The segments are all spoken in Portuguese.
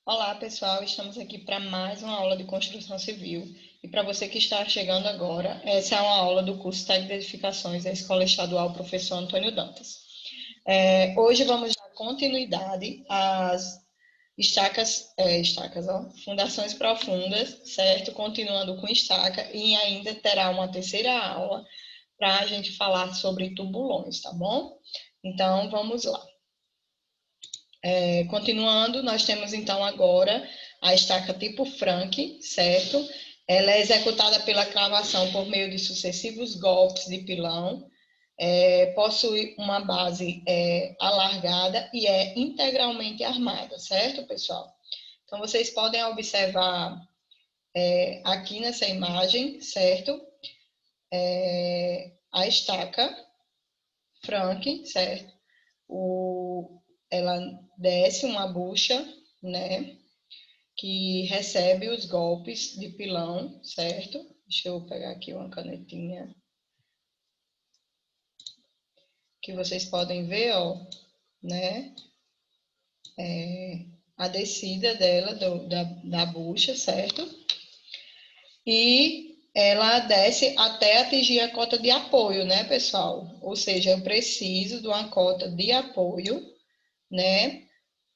Olá, pessoal, estamos aqui para mais uma aula de construção civil. E para você que está chegando agora, essa é uma aula do curso Técnico de Edificações da Escola Estadual Professor Antônio Dantas. Hoje vamos dar continuidade às fundações profundas, certo? Continuando com estaca e ainda terá uma terceira aula para a gente falar sobre tubulões, tá bom? Então, vamos lá. Continuando, nós temos então agora a estaca tipo Frank, certo? Ela é executada pela cravação por meio de sucessivos golpes de pilão, possui uma base alargada e é integralmente armada, certo, pessoal? Então, vocês podem observar aqui nessa imagem, certo? A estaca Frank, certo? Ela desce uma bucha, né, que recebe os golpes de pilão, certo? Deixa eu pegar aqui uma canetinha. Que vocês podem ver, ó, né, a descida dela, da bucha, certo? E ela desce até atingir a cota de apoio, né, pessoal? Ou seja, eu preciso de uma cota de apoio, né,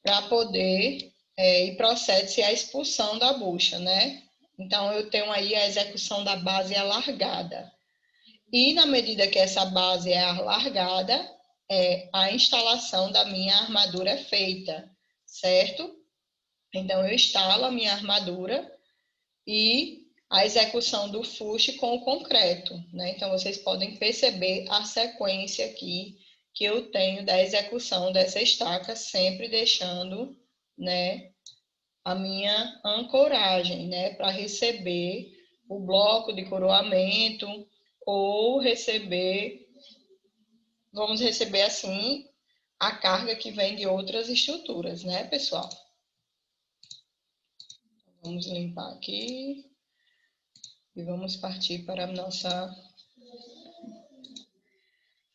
para poder e procede-se a expulsão da bucha, né? Então, eu tenho aí a execução da base alargada. E, na medida que essa base é alargada, a instalação da minha armadura é feita, certo? Então, eu instalo a minha armadura e a execução do fuste com o concreto, né? Então, vocês podem perceber a sequência aqui que eu tenho da execução dessa estaca, sempre deixando, né, a minha ancoragem, né, para receber o bloco de coroamento ou vamos receber assim a carga que vem de outras estruturas, né, pessoal? Vamos limpar aqui e vamos partir para a nossa...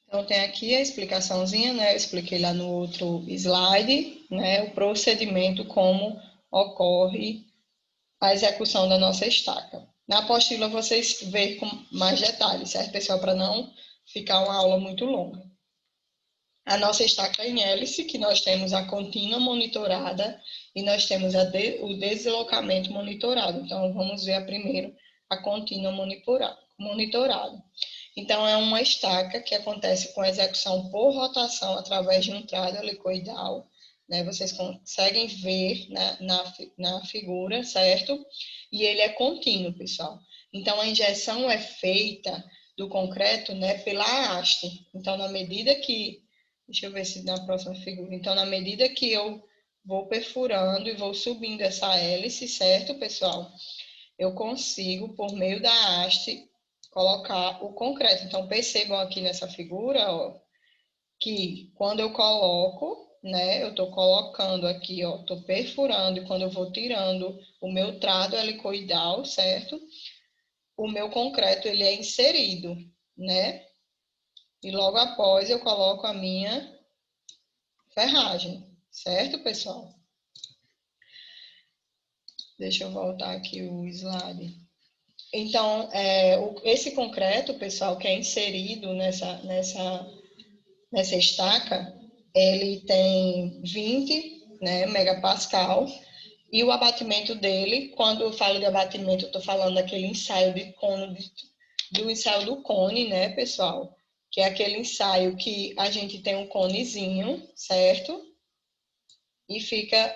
Então, tem aqui a explicaçãozinha, né? Eu expliquei lá no outro slide, né? O procedimento, como ocorre a execução da nossa estaca. Na apostila, vocês veem com mais detalhes, certo, pessoal? Para não ficar uma aula muito longa. A nossa estaca em hélice, que nós temos a contínua monitorada e nós temos o deslocamento monitorado. Então, vamos ver primeiro a contínua monitorada. Então, é uma estaca que acontece com execução por rotação através de um trado helicoidal, né? Vocês conseguem ver na figura, certo? E ele é contínuo, pessoal. Então, a injeção é feita do concreto, né, pela haste. Então, na medida que... Deixa eu ver se na próxima figura. Então, na medida que eu vou perfurando e vou subindo essa hélice, certo, pessoal? Eu consigo, por meio da haste, colocar o concreto. Então, percebam aqui nessa figura, ó, que quando eu coloco, né, eu estou colocando aqui, ó, estou perfurando, e quando eu vou tirando o meu trado helicoidal, certo? O meu concreto, ele é inserido, né? E logo após eu coloco a minha ferragem, certo, pessoal? Deixa eu voltar aqui o slide. Então, esse concreto, pessoal, que é inserido nessa estaca, ele tem 20, né, megapascal, e o abatimento dele, quando eu falo de abatimento, eu estou falando daquele ensaio de cono, do ensaio do cone, né, pessoal? Que é aquele ensaio que a gente tem um conezinho, certo? E fica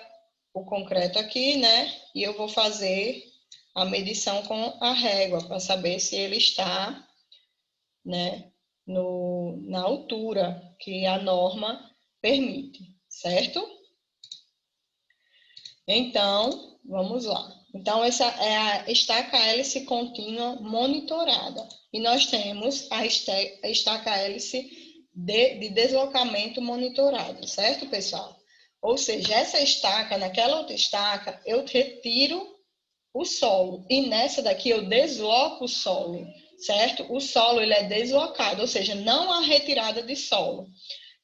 o concreto aqui, né? E eu vou fazer a medição com a régua para saber se ele está, né, na altura que a norma permite, certo? Então, vamos lá. Então, essa é a estaca hélice contínua monitorada. E nós temos a estaca hélice de deslocamento monitorado, certo, pessoal? Ou seja, essa estaca, naquela outra estaca, eu retiro o solo. E nessa daqui eu desloco o solo, certo? O solo, ele é deslocado, ou seja, não há retirada de solo.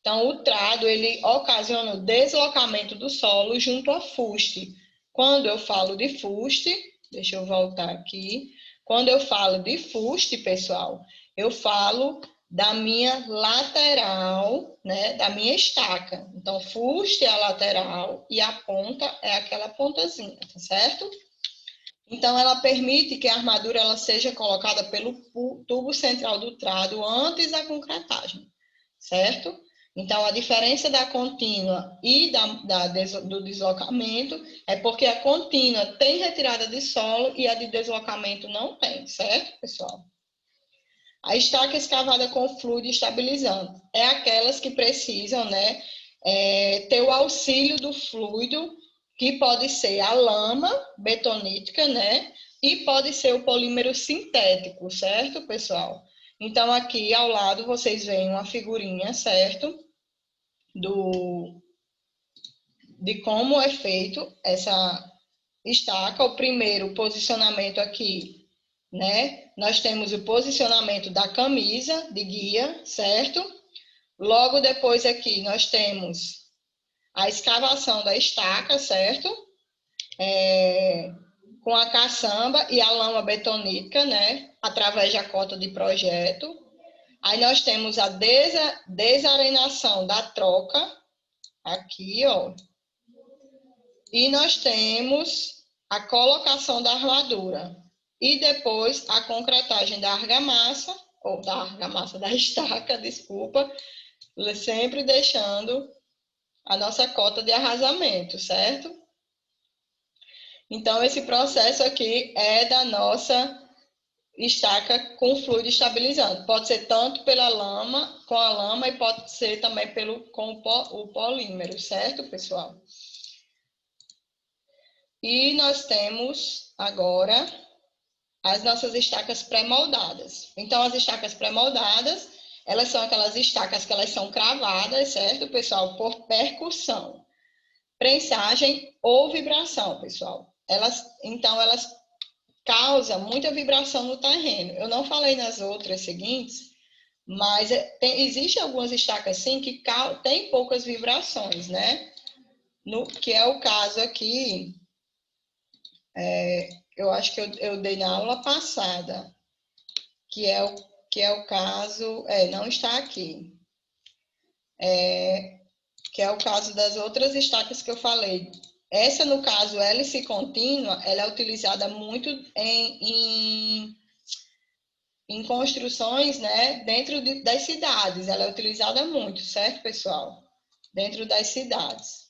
Então, o trado, ele ocasiona o deslocamento do solo junto ao fuste, quando eu falo de fuste, deixa eu voltar aqui. Quando eu falo de fuste, pessoal, eu falo da minha lateral, né, da minha estaca. Então, fuste é a lateral e a ponta é aquela pontazinha, tá certo? Então, ela permite que a armadura ela seja colocada pelo tubo central do trado antes da concretagem, certo? Então, a diferença da contínua e do deslocamento é porque a contínua tem retirada de solo e a de deslocamento não tem, certo, pessoal? A estaca escavada com fluido estabilizante é aquelas que precisam, né, ter o auxílio do fluido, que pode ser a lama betonítica, né, e pode ser o polímero sintético, certo, pessoal? Então, aqui ao lado vocês veem uma figurinha, certo? De como é feito essa estaca. O primeiro posicionamento aqui, né? Nós temos o posicionamento da camisa de guia, certo? Logo depois aqui nós temos a escavação da estaca, certo? Com a caçamba e a lama betonítica, né? Através da cota de projeto. Aí nós temos a desarenação da troca, aqui, ó. E nós temos a colocação da armadura. E depois a concretagem da argamassa, ou da argamassa da estaca, desculpa, sempre deixando a nossa cota de arrasamento, certo? Então, esse processo aqui é da nossa estaca com fluido estabilizante. Pode ser tanto pela lama, com a lama, e pode ser também com o polímero, certo, pessoal? E nós temos agora as nossas estacas pré-moldadas. Então, as estacas pré-moldadas, elas são aquelas estacas que elas são cravadas, certo, pessoal? Por percussão, prensagem ou vibração, pessoal. Então, elas causam muita vibração no terreno. Eu não falei nas outras seguintes, mas existem algumas estacas, sim, que tem poucas vibrações, né? Que é o caso aqui, eu acho que eu dei na aula passada, que é o caso, não está aqui, que é o caso das outras estacas que eu falei. Essa, no caso, hélice contínua, ela é utilizada muito em construções, né, dentro das cidades. Ela é utilizada muito, certo, pessoal? Dentro das cidades.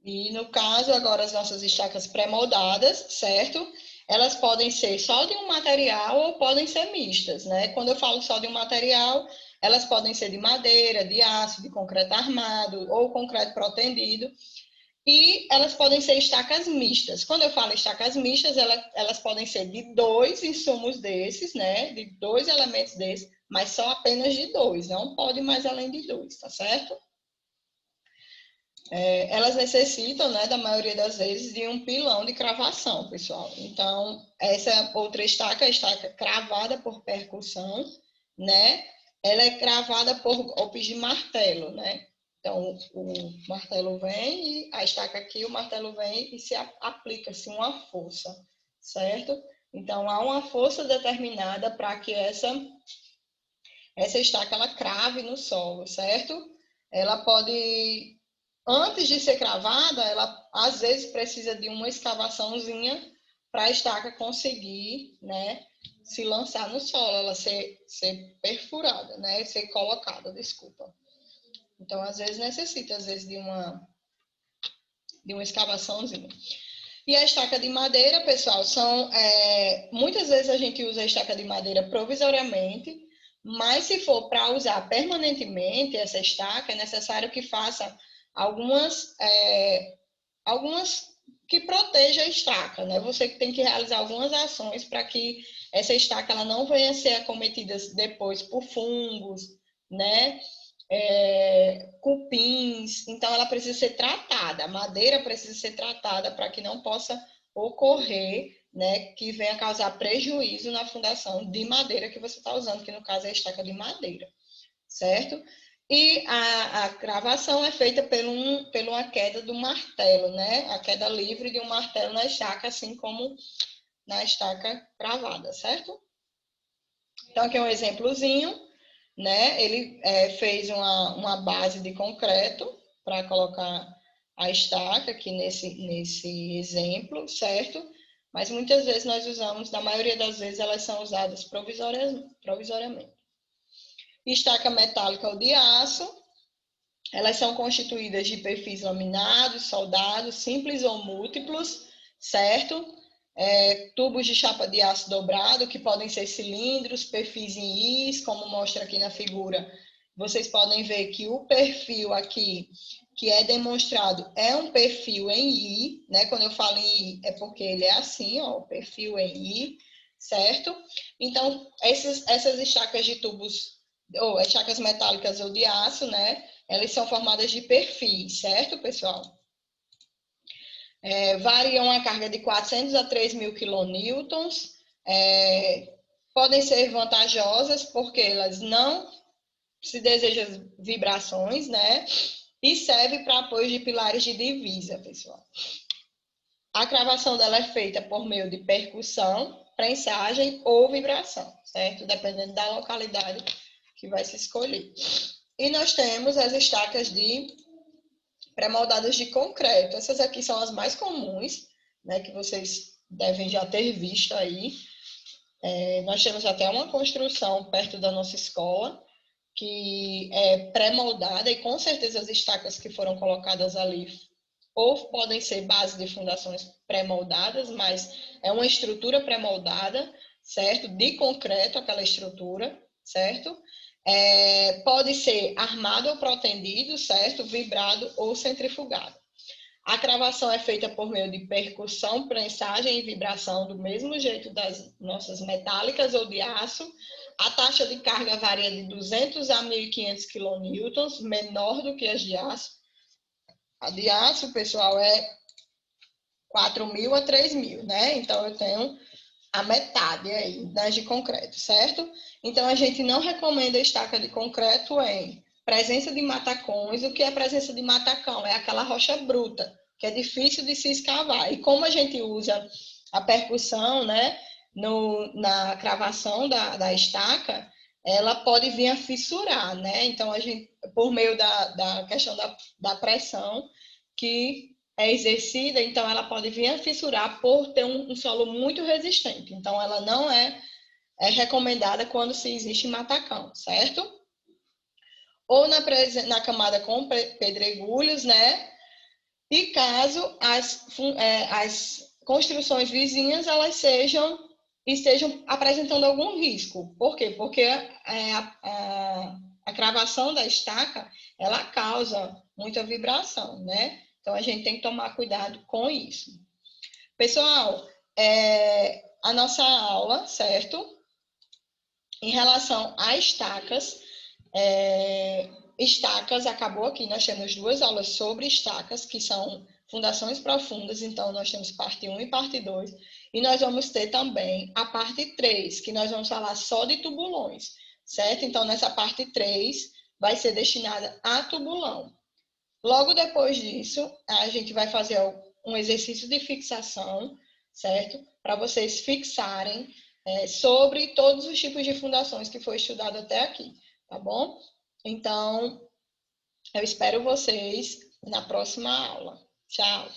E, no caso, agora, as nossas estacas pré-moldadas, certo? Elas podem ser só de um material ou podem ser mistas, né? Quando eu falo só de um material, elas podem ser de madeira, de aço, de concreto armado ou concreto protendido. E elas podem ser estacas mistas. Quando eu falo estacas mistas, elas podem ser de 2 insumos desses, né? De 2 elementos desses, mas só apenas de 2. Não pode mais além de 2, tá certo? Elas necessitam, né, da maioria das vezes, de um pilão de cravação, pessoal. Então, essa outra estaca, a estaca cravada por percussão, né? Ela é cravada por golpes de martelo, né? Então, o martelo vem e a estaca aqui, o martelo vem e se aplica-se uma força, certo? Então, há uma força determinada para que essa estaca ela crave no solo, certo? Ela pode, antes de ser cravada, ela às vezes precisa de uma escavaçãozinha para a estaca conseguir, né, se lançar no solo, ela ser perfurada, né, ser colocada, desculpa. Então, às vezes necessita, de uma escavaçãozinha. E a estaca de madeira, pessoal, muitas vezes a gente usa a estaca de madeira provisoriamente, mas se for para usar permanentemente essa estaca, é necessário que faça algumas que proteja a estaca, né? Você tem que realizar algumas ações para que essa estaca ela não venha a ser acometida depois por fungos, né? Cupins, então ela precisa ser tratada, a madeira precisa ser tratada para que não possa ocorrer, né, que venha causar prejuízo na fundação de madeira que você está usando, que no caso é a estaca de madeira, certo? E a cravação é feita por uma queda do martelo, né? A queda livre de um martelo na estaca, assim como na estaca cravada, certo? Então, aqui é um exemplozinho, né? Ele fez uma base de concreto para colocar a estaca aqui nesse exemplo, certo? Mas muitas vezes nós usamos, na maioria das vezes, elas são usadas provisoriamente. Estaca metálica ou de aço, elas são constituídas de perfis laminados, soldados, simples ou múltiplos, certo? Tubos de chapa de aço dobrado, que podem ser cilindros, perfis em Is, como mostra aqui na figura. Vocês podem ver que o perfil aqui, que é demonstrado, é um perfil em I, né? Quando eu falo em I, é porque ele é assim, ó, o perfil em I, certo? Então, essas estacas de tubos, ou estacas metálicas ou de aço, né? Elas são formadas de perfis, certo, pessoal? Variam a carga de 400 a 3.000 quilonewtons. Podem ser vantajosas porque elas não se desejam vibrações, né? E serve para apoio de pilares de divisa, pessoal. A cravação dela é feita por meio de percussão, prensagem ou vibração, certo? Dependendo da localidade que vai se escolher. E nós temos as estacas pré-moldadas de concreto. Essas aqui são as mais comuns, né, que vocês devem já ter visto aí. Nós temos até uma construção perto da nossa escola, que é pré-moldada, e com certeza as estacas que foram colocadas ali ou podem ser base de fundações pré-moldadas, mas é uma estrutura pré-moldada, certo? De concreto, aquela estrutura, certo? Pode ser armado ou protendido, certo? Vibrado ou centrifugado. A cravação é feita por meio de percussão, prensagem e vibração, do mesmo jeito das nossas metálicas ou de aço. A taxa de carga varia de 200 a 1.500 quilonewtons, menor do que as de aço. A de aço, pessoal, é 4.000 a 3.000, né? Então, eu tenho a metade aí das de concreto, certo? Então, a gente não recomenda estaca de concreto em presença de matacões. O que é presença de matacão? É aquela rocha bruta, que é difícil de se escavar. E como a gente usa a percussão, né, na cravação da estaca, ela pode vir a fissurar, né? Então, a gente, por meio da questão da pressão que é exercida, então ela pode vir a fissurar por ter um solo muito resistente. Então, ela não é recomendada quando se existe matacão, certo? Ou na camada com pedregulhos, né? E caso as construções vizinhas elas estejam apresentando algum risco. Por quê? Porque a cravação da estaca ela causa muita vibração, né? Então a gente tem que tomar cuidado com isso. Pessoal, a nossa aula, certo? Em relação a estacas, estacas acabou aqui. Nós temos 2 aulas sobre estacas, que são fundações profundas. Então, nós temos parte 1 e parte 2. E nós vamos ter também a parte 3, que nós vamos falar só de tubulões, certo? Então, nessa parte 3 vai ser destinada a tubulão. Logo depois disso, a gente vai fazer um exercício de fixação, certo? Para vocês fixarem sobre todos os tipos de fundações que foi estudado até aqui, tá bom? Então, eu espero vocês na próxima aula. Tchau!